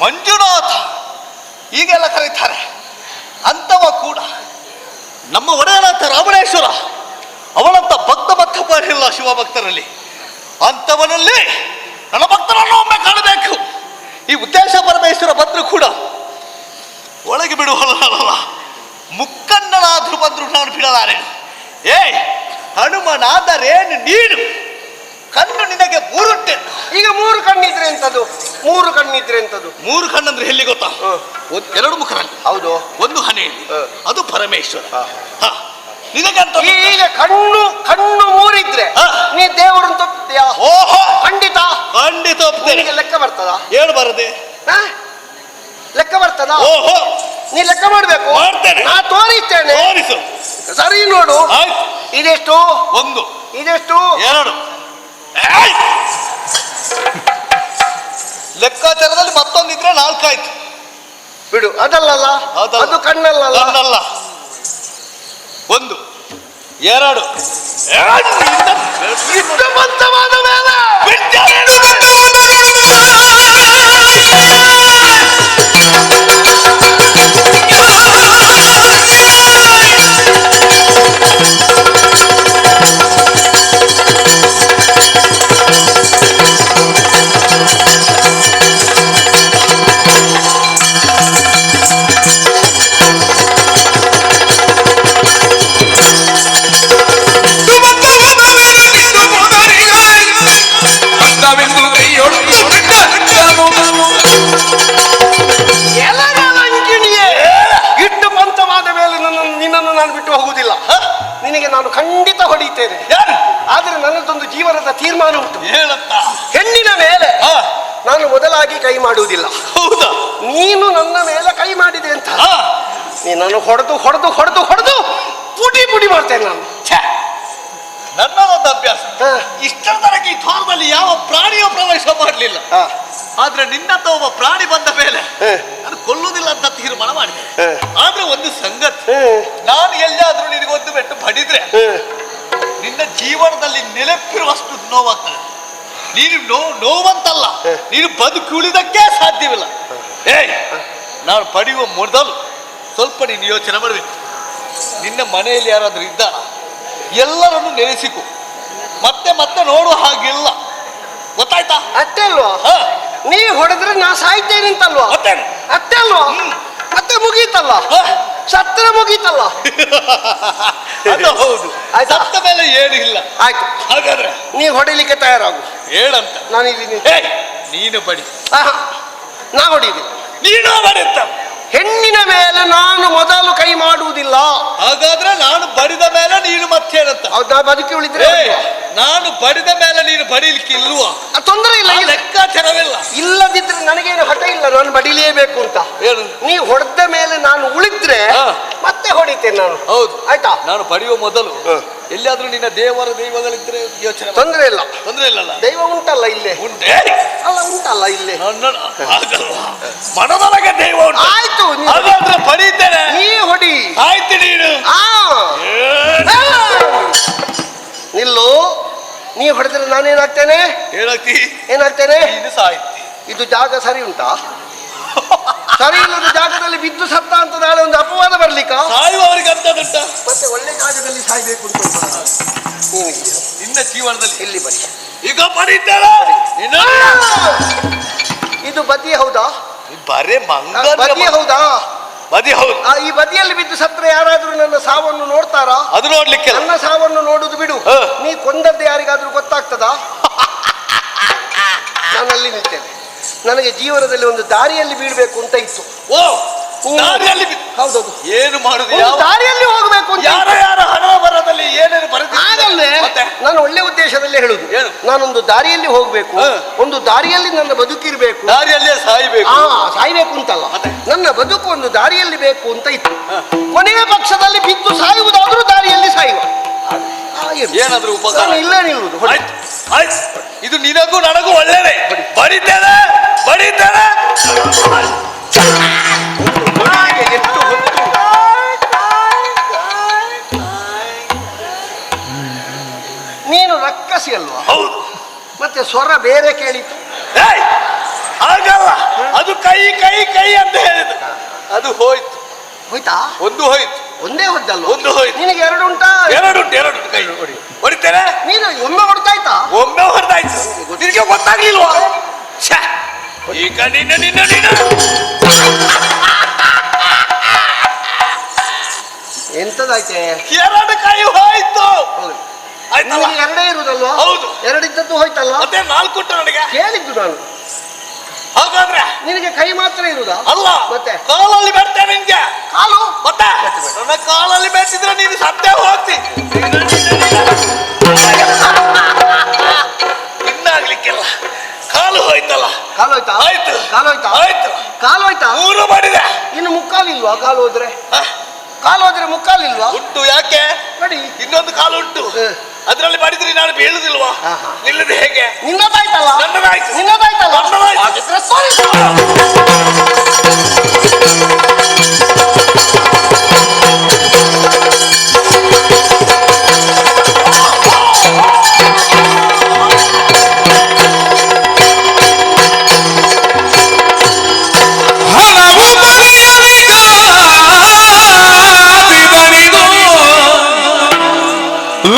[SPEAKER 1] ಮಂಜುನಾಥ ಹೀಗೆಲ್ಲ ಕರೀತಾರೆ. ಅಂತವ ಕೂಡ ನಮ್ಮ ಒಡೆಯನಾಥ ರಾಮಣೇಶ್ವರ, ಅವನಂತ ಭಕ್ತ ಭಕ್ತರಿಲ್ಲ ಶಿವಭಕ್ತರಲ್ಲಿ. ಅಂತವನಲ್ಲಿ ನನ್ನ ಭಕ್ತರನ್ನು ಒಮ್ಮೆ ಕಾಣಬೇಕು. ಈ ಉದ್ದೇಶ ಪರಮೇಶ್ವರ ಬಂದ್ರು ಕೂಡ ಒಳಗೆ ಬಿಡುವಲ್ಲ, ಮುಕ್ಕಣ್ಣನಾದ್ರೂ ಬಂದ್ರು ನಾನು ಬಿಡಲಾರೆ. ಹನುಮನಾದರೇನು ನೀನು? ಕಣ್ಣು ನಿನಗೆ ಮೂರುಂಟೆ.
[SPEAKER 2] ಈಗ ಮೂರು ಕಣ್ಣಿದ್ರೆ ಎಂತದು? ಮೂರು ಕಣ್ಣಿದ್ರೆ ಎಂತದು?
[SPEAKER 1] ಮೂರು ಕಣ್ಣಂದ್ರೆ ಎಲ್ಲಿ ಗೊತ್ತಾ? ಎರಡು ಮುಖರಲ್ಲಿ.
[SPEAKER 2] ಹೌದು.
[SPEAKER 1] ಒಂದು ಹನೆಯಲ್ಲಿ, ಅದು ಪರಮೇಶ್ವರ. ನಿನಗಂತ
[SPEAKER 2] ಈಗ ಕಣ್ಣು ಕಣ್ಣು ಮೂರಿದ್ರೆ ನೀ ದೇವರು ಅಂತ ಒಪ್ತೀಯಾ?
[SPEAKER 1] ಓಹೋ,
[SPEAKER 2] ಖಂಡಿತ
[SPEAKER 1] ಖಂಡಿತ ಒಪ್ತೇನೆ.
[SPEAKER 2] ನಿನಗೆ ಲೆಕ್ಕ ಬರ್ತದ?
[SPEAKER 1] ಏನು ಬರದೆ?
[SPEAKER 2] ಲೆಕ್ಕ ಬರ್ತದ?
[SPEAKER 1] ಓಹೋ,
[SPEAKER 2] ನೀ ಲೆಕ್ಕ ಮಾಡ್ಬೇಕು.
[SPEAKER 1] ಮಾಡ್ತೇನೆ.
[SPEAKER 2] ನಾ ತೋರಿಸ್ತೇನೆ.
[SPEAKER 1] ತೋರಿಸು.
[SPEAKER 2] ಸರಿ ನೋಡು.
[SPEAKER 1] ಆಯ್ತು.
[SPEAKER 2] ಇದೆಷ್ಟು?
[SPEAKER 1] ಒಂದು.
[SPEAKER 2] ಇದೆಷ್ಟು?
[SPEAKER 1] ಎರಡು. ಲೆಕ್ಕಾಚಾರದಲ್ಲಿ ಮತ್ತೊಂದಿದ್ರೆ ನಾಲ್ಕಾಯ್ತು.
[SPEAKER 2] ಬಿಡು, ಅದಲ್ಲಲ್ಲ, ಅದು ಕಣ್ಣಲ್ಲಲ್ಲ.
[SPEAKER 1] ಕಣ್ಣಲ್ಲ. ಒಂದು, ಎರಡು,
[SPEAKER 2] ಮಂತವಾದ ಮೇಲೆ ನಿನಗೆ ನಾನು ಖಂಡಿತ ಹೊಡಿತೇನೆ. ಆದ್ರೆ ನನ್ನದೊಂದು ಜೀವನದ ತೀರ್ಮಾನ ಉಂಟು. ಹೆಣ್ಣಿನ ಮೇಲೆ ನಾನು ಮೊದಲಾಗಿ ಕೈ ಮಾಡುವುದಿಲ್ಲ.
[SPEAKER 1] ಹೌದಾ?
[SPEAKER 2] ನೀನು ನನ್ನ ಮೇಲೆ ಕೈ ಮಾಡಿದೆ ಅಂತ ನೀನನ್ನು ಹೊಡೆದು ಹೊಡೆದು ಹೊಡೆದು ಹೊಡೆದು ಪುಡಿ ಪುಡಿ ಮಾಡ್ತೇನೆ ನಾನು.
[SPEAKER 1] ನನ್ನದೊಂದು ಅಭ್ಯಾಸ. ಇಷ್ಟರ ತನಕ ಈ ದ್ವಾರದಲ್ಲಿ ಯಾವ ಪ್ರಾಣಿಯೋ ಪ್ರವೇಶ ಮಾಡಲಿಲ್ಲ. ಆದ್ರೆ ನಿನ್ನಂತ ಒಬ್ಬ ಪ್ರಾಣಿ ಬಂದ ಮೇಲೆ ನಾನು ಕೊಲ್ಲುವುದಿಲ್ಲ ಅಂತ ತೀರ್ಮಾನ ಮಾಡಿದೆ. ಆದ್ರೆ ಒಂದು ಸಂಗತಿ, ನಾನು ಎಲ್ಲಾದ್ರೂ ನಿನಗೊಂದು ಬೆಟ್ಟು ಬಡಿದ್ರೆ ನಿನ್ನ ಜೀವನದಲ್ಲಿ ನೆನಪಿರುವಷ್ಟು ನೋವಾಗ್ತದೆ. ನೀನು ನೋವಂತಲ್ಲ, ನೀನು ಬದುಕುಳಿದಕ್ಕೆ ಸಾಧ್ಯವಿಲ್ಲ. ನಾನು ಪಡೆಯುವ ಮೊದಲು ಸ್ವಲ್ಪ ನೀನು ಯೋಚನೆ ಮಾಡಬೇಕು. ನಿನ್ನ ಮನೆಯಲ್ಲಿ ಯಾರಾದ್ರೂ ಇದ್ದಾರ? ಎಲ್ಲರನ್ನು ನೆನೆಸಿಕೊ. ಮತ್ತೆ ಮತ್ತೆ ನೋಡುವ ಹಾಗಿಲ್ಲ, ಗೊತ್ತಾಯ್ತಾ?
[SPEAKER 2] ಅಷ್ಟೇ ಅಲ್ವಾ? ನೀ ಹೊಡೆದ್ರೆ ನಾ ಸಾಯ್ತೇನೆ ಅಂತಲ್ವಾ? ಅಷ್ಟೇ ಅಲ್ವಾ? ಮತ್ತೆ ಮುಗೀತಲ್ಲ. ಸತ್ರ ಮುಗೀತಲ್ಲ.
[SPEAKER 1] ಅದು ಹೌದು.
[SPEAKER 2] ಆಯ್ತಾ?
[SPEAKER 1] ಸತ್ತ ಮೇಲೆ ಏನು ಇಲ್ಲ.
[SPEAKER 2] ಆಯ್ತು,
[SPEAKER 1] ಹಾಗಾದ್ರೆ
[SPEAKER 2] ನೀ ಹೊಡಿಲಿಕ್ಕೆ ತಯಾರಾಗು.
[SPEAKER 1] ಹೇಳಂತ.
[SPEAKER 2] ನಾನು ಇಲ್ಲಿ
[SPEAKER 1] ನೀನು ಬಡಿ.
[SPEAKER 2] ನಾ ಹೊಡಿಯುದಿಲ್ಲ.
[SPEAKER 1] ನೀನು ಬಡಿತ.
[SPEAKER 2] ಹೆಣ್ಣಿನ ಮೇಲೆ ನಾನು ಮೊದಲು ಕೈ ಮಾಡುವುದಿಲ್ಲ.
[SPEAKER 1] ಹಾಗಾದ್ರೆ ನಾನು ಬಡಿದ ಮೇಲೆ ನೀನು ಮತ್ತೆ ಹೇಳಂತ.
[SPEAKER 2] ನಾ ಬದುಕಿ ಉಳಿದ್ರೆ
[SPEAKER 1] ನಾನು ಬಡಿದ ಮೇಲೆ ನೀನು ಬಡಿಲಿಕ್ಕೆ ಇಲ್ವಾ?
[SPEAKER 2] ತೊಂದರೆ ಇಲ್ಲ,
[SPEAKER 1] ಲೆಕ್ಕಾಚಾರವಿಲ್ಲ.
[SPEAKER 2] ಇಲ್ಲದಿದ್ರೆ ನನಗೇನು ಹಠ ಇಲ್ಲ, ನಾನು ಬಡಿಲೇಬೇಕು ಅಂತ.
[SPEAKER 1] ಏನು?
[SPEAKER 2] ನೀ ಹೊಡೆದ ಮೇಲೆ ನಾನು ಉಳಿದ್ರೆ ಮತ್ತೆ ಹೊಡಿತೇನೆ ನಾನು.
[SPEAKER 1] ಹೌದು,
[SPEAKER 2] ಆಯ್ತಾ?
[SPEAKER 1] ನಾನು ಬಡಿಯುವ ಮೊದಲು ಎಲ್ಲಿಯಾದ್ರೂ ನಿನ್ನ ದೈವಗಳಿದ್ರೆ ಯೋಚನೆ.
[SPEAKER 2] ತೊಂದರೆ ಇಲ್ಲ,
[SPEAKER 1] ತೊಂದರೆ ಇಲ್ಲಲ್ಲ.
[SPEAKER 2] ದೈವ ಉಂಟಲ್ಲ ಇಲ್ಲೇ.
[SPEAKER 1] ಉಂಟೇ?
[SPEAKER 2] ಅಲ್ಲ, ಉಂಟಲ್ಲ ಇಲ್ಲೇ.
[SPEAKER 1] ಮನದೊಳಗೆ ದೈವ ಉಂಟು.
[SPEAKER 2] ಆಯ್ತು,
[SPEAKER 1] ಹಾಗಾದ್ರೆ ಬಡಿತೇನೆ.
[SPEAKER 2] ನೀ ಹೊಡಿ.
[SPEAKER 1] ಆಯ್ತು, ನೀನು
[SPEAKER 2] ನಿಲ್ಲು. ನೀ ಹೊಡೆದ್ರೆ ನಾನೇನಾಗ್ತೇನೆ?
[SPEAKER 1] ಹೇಳತಿ.
[SPEAKER 2] ಏನಾಗ್ತೇನೆ?
[SPEAKER 1] ನೀನು ಸಾಯ್ತಿ.
[SPEAKER 2] ಇದು ಜಾಗ ಸರಿ ಉಂಟಾ? ಸರಿ ಇಲ್ಲದ ಜಾಗದಲ್ಲಿ ಬಿದ್ದು ಸತ್ತ ಅಂತ ನಾಳೆ ಒಂದು ಅಪವಾದ ಬರ್ಲಿಕ್ಕ?
[SPEAKER 1] ಸಾಯುವವರಿಗೆ ಅಂತದುಂಟ.
[SPEAKER 2] ಮತ್ತೆ ಒಳ್ಳೆ ಜಾಗದಲ್ಲಿ ಸಾಯ್ಬೇಕು ಅಂತ
[SPEAKER 1] ನಿನ್ನ ಜೀವನದಲ್ಲಿ
[SPEAKER 2] ಇಲ್ಲಿ ಬನ್ನಿ.
[SPEAKER 1] ಈಗ ಬರೀತಾರ.
[SPEAKER 2] ಇದು ಬದಿ ಹೌದಾ?
[SPEAKER 1] ಬರೇ
[SPEAKER 2] ಬದಿ ಹೌದಾ?
[SPEAKER 1] ಬದಿ ಹೌದು.
[SPEAKER 2] ಈ ಬದಿಯಲ್ಲಿ ಬಿದ್ದು ಸತ್ರೆ ಯಾರಾದ್ರೂ ನನ್ನ ಸಾವನ್ನು ನೋಡ್ತಾರಾ?
[SPEAKER 1] ಅದು ನೋಡ್ಲಿಕ್ಕೆ.
[SPEAKER 2] ನನ್ನ ಸಾವನ್ನು ನೋಡುದು ಬಿಡು, ನೀ ಕೊಂದದ್ದು ಯಾರಿಗಾದ್ರೂ ಗೊತ್ತಾಗ್ತದಾ? ನಾನಲ್ಲಿ ನಿಲ್ತೇನೆ. ನನಗೆ ಜೀವನದಲ್ಲಿ ಒಂದು ದಾರಿಯಲ್ಲಿ ಬೀಳ್ಬೇಕು ಅಂತ ಇತ್ತು.
[SPEAKER 1] ಓ, ದಾರಿಯಲ್ಲಿ? ಹೌದೌದು. ಏನು ಮಾಡುದು?
[SPEAKER 2] ದಾರಿಯಲ್ಲಿ ಹೋಗ್ಬೇಕು ಅಂತ.
[SPEAKER 1] ಯಾರ ಯಾರ ಹಣ ಬರದಲ್ಲಿ ಏನೇನು ಬರುತ್ತೆ
[SPEAKER 2] ಆಗಲ್ಲೇ. ನಾನು ಒಳ್ಳೆ ಉದ್ದೇಶದಲ್ಲೇ ಹೇಳುದು. ನಾನೊಂದು ದಾರಿಯಲ್ಲಿ ಹೋಗ್ಬೇಕು, ಒಂದು ದಾರಿಯಲ್ಲಿ ನನ್ನ ಬದುಕಿರ್ಬೇಕು,
[SPEAKER 1] ದಾರಿಯಲ್ಲೇ ಸಾಯ್ಬೇಕು.
[SPEAKER 2] ಸಾಯ್ಬೇಕು ಅಂತಲ್ಲ, ನನ್ನ ಬದುಕು ಒಂದು ದಾರಿಯಲ್ಲಿ ಬೇಕು ಅಂತ ಇತ್ತು. ಕೊನೆಯ ಪಕ್ಷದಲ್ಲಿ ಬಿದ್ದು ಸಾಯುವುದಾದ್ರೂ ದಾರಿಯಲ್ಲಿ ಸಾಯುವ.
[SPEAKER 1] ಏನಾದ್ರೂ ಉಪಕಾರ
[SPEAKER 2] ಇಲ್ಲೇ ನಿಲ್ಲುವುದು.
[SPEAKER 1] ಆಯ್ತು, ಇದು ನಿನಗೂ ನನಗೂ ಒಳ್ಳೆಯದೇ. ಬಡಿತೇನೆ, ಬಡಿತೇನೆ.
[SPEAKER 2] ಎಷ್ಟು ಹೊತ್ತು ನೀನು ರಕ್ಕಸಿ ಅಲ್ವಾ?
[SPEAKER 1] ಹೌದು.
[SPEAKER 2] ಮತ್ತೆ ಸ್ವರ ಬೇರೆ ಕೇಳಿತು.
[SPEAKER 1] ಹಾಗಲ್ಲ, ಅದು ಕೈ ಕೈ ಕೈ ಅಂತ ಹೇಳಿದ್ದು. ಅದು ಹೋಯ್ತು.
[SPEAKER 2] ಹೋಯ್ತಾ?
[SPEAKER 1] ಒಂದು ಹೋಯ್ತು.
[SPEAKER 2] ಒಂದೇ ಹೊದ್ದಲ್ಲ,
[SPEAKER 1] ಒಂದು ಹೋಯ್ತು.
[SPEAKER 2] ನಿನಗೆ ಎರಡು ಉಂಟಾ?
[SPEAKER 1] ಎರಡು ಕೈ ಹೊಡಿತೇನೆ.
[SPEAKER 2] ನೀನು ಒಮ್ಮೆ ಹೊಡ್ತಾಯ್ತಾ?
[SPEAKER 1] ಒಮ್ಮೆ ಹೊಡೆದಾಯ್ತು. ನಿನಗೆ ಗೊತ್ತಾಗ್ಲಿಲ್ವಾ? ಈಗ ನಿನ್ನ ನಿನ್ನ ನಿನ್ನ
[SPEAKER 2] ಎಂತದಾಯ್ತೆ?
[SPEAKER 1] ಎರಡು ಕೈ ಹೋಯ್ತು. ಆಯ್ತಲ್ಲ?
[SPEAKER 2] ಎರಡೇ ಇರುದಲ್ವಾ?
[SPEAKER 1] ಹೌದು.
[SPEAKER 2] ಎರಡಿದ್ದದ್ದು ಹೋಯ್ತಲ್ಲ?
[SPEAKER 1] ಮತ್ತೆ ನಾಲ್ಕು ಉಂಟು ನನಗೆ.
[SPEAKER 2] ಕೇಳಿದ್ದು ನಾನು.
[SPEAKER 1] ಹಾಗಾದ್ರೆ
[SPEAKER 2] ನಿನಗೆ ಕೈ ಮಾತ್ರ ಇರುದಾ?
[SPEAKER 1] ಅಲ್ಲ,
[SPEAKER 2] ಮತ್ತೆ
[SPEAKER 1] ಕಾಲಲ್ಲಿ ಬೆಡ್ತೇನೆ. ನಿನ್ಗೆ
[SPEAKER 2] ಕಾಲು
[SPEAKER 1] ಮತ್ತೆ ನನ್ನ ಕಾಲಲ್ಲಿ ಬೆಟ್ಟಿದ್ರೆ ನೀನು ಸತ್ತೇ ಹೋಗ್ತಿ. ಇನ್ನಾಗ್ಲಿಕ್ಕೆಲ್ಲ. ಕಾಲು ಹೋಯ್ತಲ್ಲ.
[SPEAKER 2] ಕಾಲು ಹೋಯ್ತಾ?
[SPEAKER 1] ಆಯ್ತು.
[SPEAKER 2] ಕಾಲು ಹೋಯ್ತಾ?
[SPEAKER 1] ಆಯ್ತು.
[SPEAKER 2] ಕಾಲು ಹೋಯ್ತಾ?
[SPEAKER 1] ಮೂರು ಮಾಡಿದೆ.
[SPEAKER 2] ಇನ್ನು ಮುಕ್ಕಾಲಿಲ್ವಾ? ಕಾಲು ಹೋದ್ರೆ ಕಾಲು ಹೋದ್ರೆ ಮುಕ್ಕಾಲಿಲ್ವಾ?
[SPEAKER 1] ಉಂಟು. ಯಾಕೆ?
[SPEAKER 2] ನೋಡಿ,
[SPEAKER 1] ಇನ್ನೊಂದು ಕಾಲು ಉಂಟು. ಅದರಲ್ಲಿ ಮಾಡಿದ್ರೆ ನಾನು ಬೀಳುದಿಲ್ವಾ? ನಿಲ್ಲದು ಹೇಗೆ?
[SPEAKER 2] ನಿನ್ನದಾಯ್ತಲ್ಲ.
[SPEAKER 1] ನನ್ನದಾಯ್ತು.
[SPEAKER 2] ನಿನ್ನದಾಯ್ತಲ್ಲ.
[SPEAKER 1] ನನ್ನದಾಯ್ತು.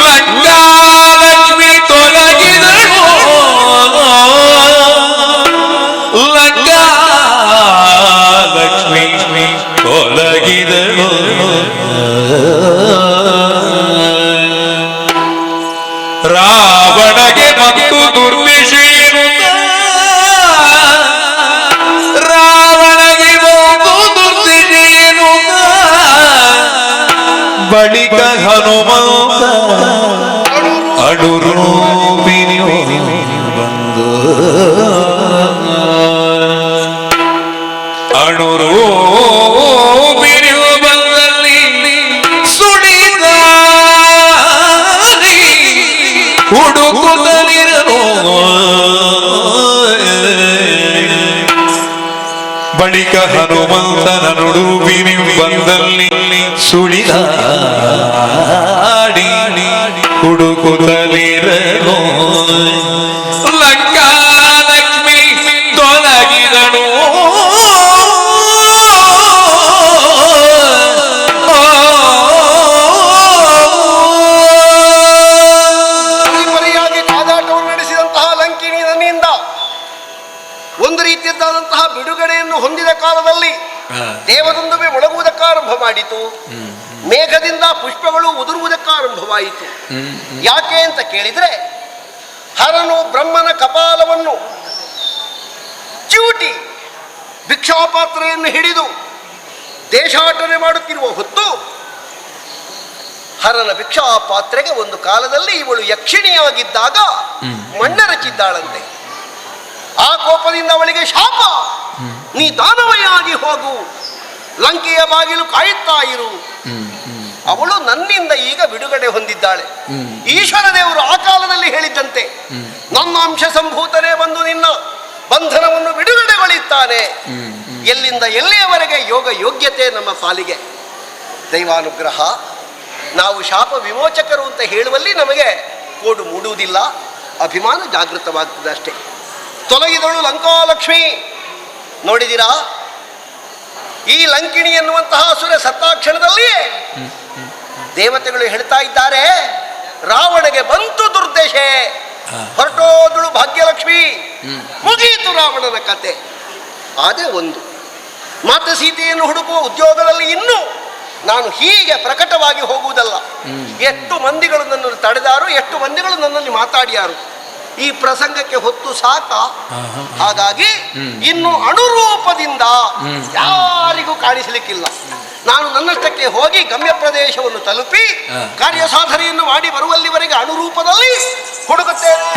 [SPEAKER 3] ಲಂಕಾಲಕ್ಷ್ಮಿ ತೊಲಗಿದಳು, ಲಂಕಾಲಕ್ಷ್ಮಿ ತೊಲಗಿದಳು. ರಾವಣಗೆ ಮತ್ತು ದುರ್ವಿಷಯನು, ರಾವಣಗೆ ಮತ್ತು ದುರ್ವಿಷಯನು. ಬಳಿಕ ಹನುಮಂತ ಅಡುರೂಪಿಣಿಯು ಬಂದು, ಅಡುರೂಪಿಣಿಯು ಬಂದಲ್ಲಿ ಸುಡಿದಾರಿ ಹುಡುಕುತ್ತಲಿರಲು. ಬಳಿಕ ಹನುಮಂತನ ನುಡುವಿನಿ ಬಂದಲ್ಲಿ ಸುಳಿದಾಡಿ ಹುಡುಕುತ್ತಲಿರಲು. ಲಂಕಾಲಕ್ಷ್ಮಿ ತೊಲಗಿದಳು,
[SPEAKER 2] ಪರಿಪರಿಯಾಗಿ ಕಾದಾಟವನ್ನು ನಡೆಸಿದಂತಹ ಲಂಕಿನಿ ನನ್ನಿಂದ ಒಂದು ರೀತಿಯಾದಂತಹ ಬಿಡುಗಡೆಯನ್ನು ಹೊಂದಿದ ಕಾಲದಲ್ಲಿ ದೇವದುಂದುಬೆ ಮೊಳಗುವುದಕ್ಕಾರಂಭ ಮಾಡಿತು. ಮೇಘದಿಂದ ಪುಷ್ಪಗಳು ಉದುರುವುದಕ್ಕಾರಂಭವಾಯಿತು. ಯಾಕೆ ಅಂತ ಕೇಳಿದ್ರೆ, ಹರನು ಬ್ರಹ್ಮನ ಕಪಾಲವನ್ನು ಚಿವುಟಿ ಭಿಕ್ಷಾಪಾತ್ರೆಯನ್ನು ಹಿಡಿದು ದೇಶಾಟನೆ ಮಾಡುತ್ತಿರುವ ಹೊತ್ತು ಹರನ ಭಿಕ್ಷಾಪಾತ್ರೆಗೆ ಒಂದು ಕಾಲದಲ್ಲಿ ಇವಳು ಯಕ್ಷಿಣಿಯಾಗಿದ್ದಾಗ ಮಣ್ಣರಚಿದ್ದಾಳಂತೆ. ಆ ಕೋಪದಿಂದ ಅವಳಿಗೆ ಶಾಪ, ನೀ ದಾನವಯಾಗಿ ಹೋಗು, ಲಂಕೆಯ ಬಾಗಿಲು ಕಾಯುತ್ತಾ ಇರು. ಅವಳು ನನ್ನಿಂದ ಈಗ ಬಿಡುಗಡೆ ಹೊಂದಿದ್ದಾಳೆ. ಈಶ್ವರ ದೇವರು ಆ ಕಾಲದಲ್ಲಿ ಹೇಳಿದ್ದಂತೆ, ನನ್ನ ಅಂಶ ಸಂಭೂತನೇ ಬಂದು ನಿನ್ನ ಬಂಧನವನ್ನು ಬಿಡುಗಡೆಗೊಳಿತಾನೆ. ಎಲ್ಲಿಂದ ಎಲ್ಲಿಯವರೆಗೆ ಯೋಗ ಯೋಗ್ಯತೆ ನಮ್ಮ ಪಾಲಿಗೆ. ದೈವಾನುಗ್ರಹ. ನಾವು ಶಾಪ ವಿಮೋಚಕರು ಅಂತ ಹೇಳುವಲ್ಲಿ ನಮಗೆ ಕೋಡು ಮೂಡುವುದಿಲ್ಲ, ಅಭಿಮಾನ ಜಾಗೃತವಾಗ್ತದೆ ಅಷ್ಟೇ. ತೊಲಗಿದಳು ಲಂಕಾಲಕ್ಷ್ಮಿ. ನೋಡಿದಿರಾ, ಈ ಲಂಕಿಣಿ ಎನ್ನುವಂತಹ ಅಸುರ ಸತ್ತಾಕ್ಷಣದಲ್ಲಿಯೇ ದೇವತೆಗಳು ಹೇಳ್ತಾ ಇದ್ದಾರೆ, ರಾವಣಗೆ ಬಂತು ದುರ್ದಶೆ, ಹೊರಟೋದಳು ಭಾಗ್ಯಲಕ್ಷ್ಮಿ, ಮುಗಿಯಿತು ರಾವಣನ ಕತೆ. ಅದೇ ಒಂದು ಮಾತೆ ಸೀತೆಯನ್ನು ಹುಡುಕುವ ಉದ್ಯೋಗದಲ್ಲಿ ಇನ್ನೂ ನಾನು ಹೀಗೆ ಪ್ರಕಟವಾಗಿ ಹೋಗುವುದಲ್ಲ. ಎಷ್ಟು ಮಂದಿಗಳು ನನ್ನನ್ನು ತಡೆದಾರು, ಎಷ್ಟು ಮಂದಿಗಳು ನನ್ನಲ್ಲಿ ಮಾತಾಡಿಯಾರು. ಈ ಪ್ರಸಂಗಕ್ಕೆ ಹೊತ್ತು ಸಾಕ. ಹಾಗಾಗಿ ಇನ್ನು ಅನುರೂಪದಿಂದ ಯಾರಿಗೂ ಕಾಣಿಸಲಿಕ್ಕಿಲ್ಲ. ನಾನು ನನ್ನಷ್ಟಕ್ಕೆ ಹೋಗಿ ಗಮ್ಯ ಪ್ರದೇಶವನ್ನು ತಲುಪಿ ಕಾರ್ಯಸಾಧನೆಯನ್ನು ಮಾಡಿ ಬರುವಲ್ಲಿವರೆಗೆ ಅನುರೂಪದಲ್ಲಿ ಹುಡುಕುತ್ತೇನೆ.